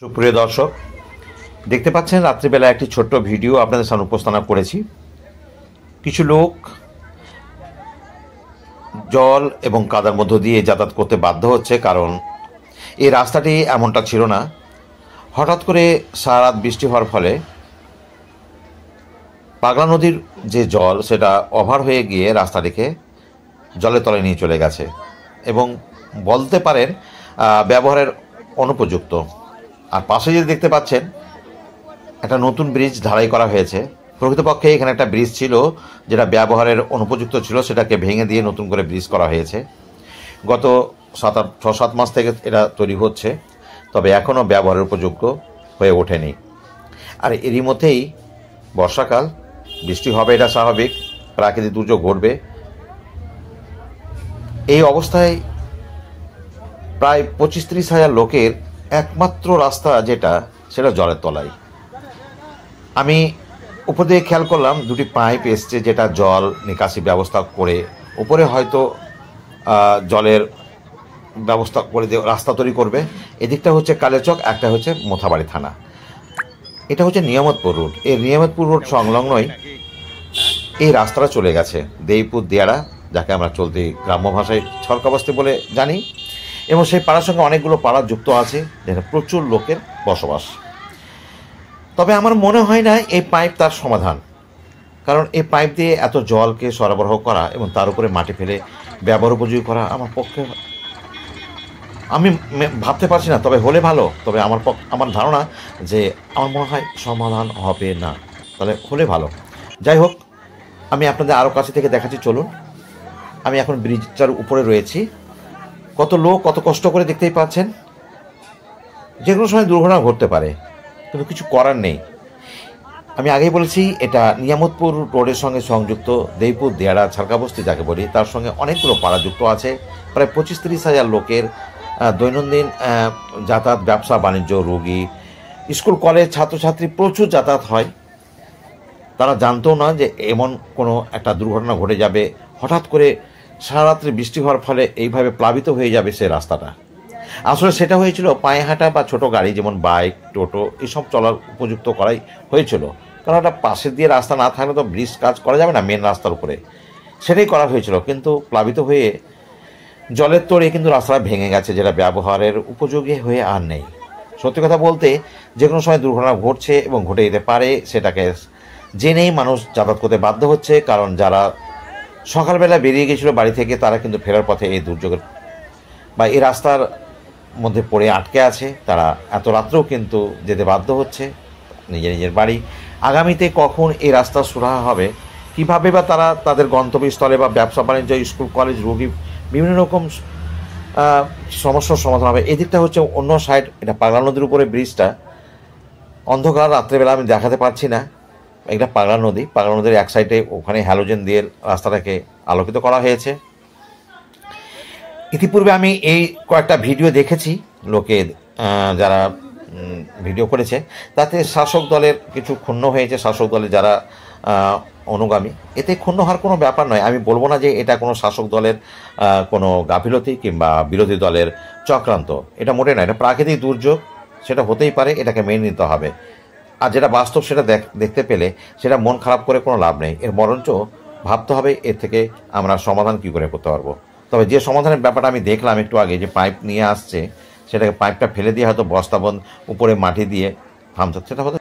সুপ্রিয় দর্শক, দেখতে পাচ্ছেন রাত্রিবেলা একটি ছোট্ট ভিডিও আপনাদের সামনে উপস্থাপনা করেছি। কিছু লোক জল এবং কাদার মধ্য দিয়ে যাতায়াত করতে বাধ্য হচ্ছে, কারণ এই রাস্তাটি এমনটা ছিল না। হঠাৎ করে সারা রাত বৃষ্টি হওয়ার ফলে পাগলা নদীর যে জল সেটা ওভার হয়ে গিয়ে রাস্তাটিকে জলের তলায় নিয়ে চলে গেছে এবং বলতে পারেন ব্যবহারের অনুপযুক্ত। আর পাশে যদি দেখতে পাচ্ছেন একটা নতুন ব্রিজ ঢালাই করা হয়েছে। প্রকৃতপক্ষে এখানে একটা ব্রিজ ছিল যেটা ব্যবহারের অনুপযুক্ত ছিল, সেটাকে ভেঙে দিয়ে নতুন করে ব্রিজ করা হয়েছে। গত 6-7 মাস থেকে এটা তৈরি হচ্ছে, তবে এখনও ব্যবহারের উপযোগ্য হয়ে ওঠেনি। আর এরই মধ্যেই বর্ষাকাল, বৃষ্টি হবে, এটা স্বাভাবিক, প্রাকৃতিক দুর্যোগ ঘটবে। এই অবস্থায় প্রায় 25-30 হাজার লোকের একমাত্র রাস্তা সেটা জলের তলায়। আমি উপর দিয়ে খেয়াল করলাম দুটি পাইপ এসছে, যেটা জল নিকাশি ব্যবস্থা করে উপরে হয়তো জলের ব্যবস্থা করে দিয়ে রাস্তা তৈরি করবে। এদিকটা হচ্ছে কালেচক, একটা হচ্ছে মোথাবাড়ি থানা। এটা হচ্ছে নিয়ামতপুর রোড। এই নিয়ামতপুর রোড সংলগ্নই এই রাস্তাটা চলে গেছে দেইপুর দিয়াড়া, যাকে আমরা চলতি গ্রাম্য ভাষায় ছরকাবস্তি বলে জানি। এবং সেই পাড়ার সঙ্গে অনেকগুলো পাড়া যুক্ত আছে, যেখানে প্রচুর লোকের বসবাস। তবে আমার মনে হয় না এই পাইপ তার সমাধান, কারণ এই পাইপ দিয়ে এত জলকে সরবরাহ করা এবং তার উপরে মাটি ফেলে ব্যবহার উপযোগী করা আমার পক্ষে, আমি ভাবতে পারছি না। তবে হলে ভালো, তবে আমার ধারণা যে আমার মনে হয় সমাধান হবে না, তাহলে হলে ভালো। যাই হোক, আমি আপনাদের আরও কাছে থেকে দেখাচ্ছি, চলুন। আমি এখন ব্রিজটার উপরে রয়েছি। কত লোক কত কষ্ট করে, দেখতেই পাচ্ছেন। যে কোনো সময় দুর্ঘটনা ঘটতে পারে, কিন্তু কিছু করার নেই। আমি আগেই বলেছি, এটা নিয়ামতপুর রোডের সঙ্গে সংযুক্ত দেইপুর দিয়াড়া ছারকাবস্তি যাকে বলি, তার সঙ্গে অনেকগুলো পাড়া যুক্ত আছে। প্রায় 25-30 হাজার লোকের দৈনন্দিন যাতায়াত, ব্যবসা বাণিজ্য, রোগী, স্কুল কলেজ, ছাত্রছাত্রী প্রচুর যাতায়াত হয়। তারা জানতেও না যে এমন কোনো একটা দুর্ঘটনা ঘটে যাবে। হঠাৎ করে সারা রাত্রি বৃষ্টি হওয়ার ফলে এইভাবে প্লাবিত হয়ে যাবে সে রাস্তাটা। আসলে সেটা হয়েছিল পায়ে হাঁটা বা ছোট গাড়ি, যেমন বাইক, টোটো, এসব চলার উপযুক্ত করাই হয়েছিল। কারণ একটা পাশে দিয়ে রাস্তা না থাকলে তো ব্রিজ কাজ করা যাবে না মেন রাস্তার উপরে, সেটাই করা হয়েছিল। কিন্তু প্লাবিত হয়ে জলের তোড়ে কিন্তু রাস্তাটা ভেঙে গেছে, যেটা ব্যবহারের উপযোগী হয়ে আর নেই। সত্যি কথা বলতে, যে কোনো সময় দুর্ঘটনা ঘটছে এবং ঘটে যেতে পারে, সেটাকে জেনেই মানুষ যাতায়াত করতে বাধ্য হচ্ছে। কারণ যারা সকালবেলা বেরিয়ে গেছিল বাড়ি থেকে, তারা কিন্তু ফেরার পথে এই দুর্যোগের বা এই রাস্তার মধ্যে পড়ে আটকে আছে। তারা এত রাত্রেও কিন্তু যেতে বাধ্য হচ্ছে নিজের বাড়ি। আগামীতে কখন এই রাস্তা সুরাহা হবে, কীভাবে বা তারা তাদের গন্তব্যস্থলে বা ব্যবসা বাণিজ্য, স্কুল কলেজ, রোগী, বিভিন্ন রকম সমস্যার সমাধান হবে। এদিকটা হচ্ছে অন্য সাইড, এটা পাগলা নদীর উপরে ব্রিজটা। অন্ধকার রাত্রেবেলা আমি দেখাতে পারছি না। এটা পাগলা নদীর এক সাইডে ওখানে হ্যালোজেন দিয়ে রাস্তাটাকে আলোকিত করা হয়েছে। ইতিপূর্বে আমি এই কয়েকটা ভিডিও দেখেছি, লোকে যারা ভিডিও করেছে, তাতে শাসক দলের কিছু ক্ষুণ্ণ হয়েছে, শাসক দলের যারা অনুগামী। এতে ক্ষুণ্ণ হওয়ার কোনো ব্যাপার নয়। আমি বলবো না যে এটা কোনো শাসক দলের কোনো গাফিলতি কিংবা বিরোধী দলের চক্রান্ত, এটা মোটে নয়। এটা প্রাকৃতিক দুর্যোগ, সেটা হতেই পারে, এটাকে মেনে নিতে হবে। আর যেটা বাস্তব সেটা দেখতে পেলে সেটা মন খারাপ করে কোনো লাভ নেই। এর বরঞ্চ ভাবতে হবে এর থেকে আমরা সমাধান কী করে করতে পারবো। তবে যে সমাধানের ব্যাপারটা আমি দেখলাম একটু আগে, যে পাইপ নিয়ে আসছে, সেটাকে পাইপটা ফেলে দিয়ে হয়তো বস্তাবন্ধ উপরে মাটি দিয়ে থামছে, সেটা হয়তো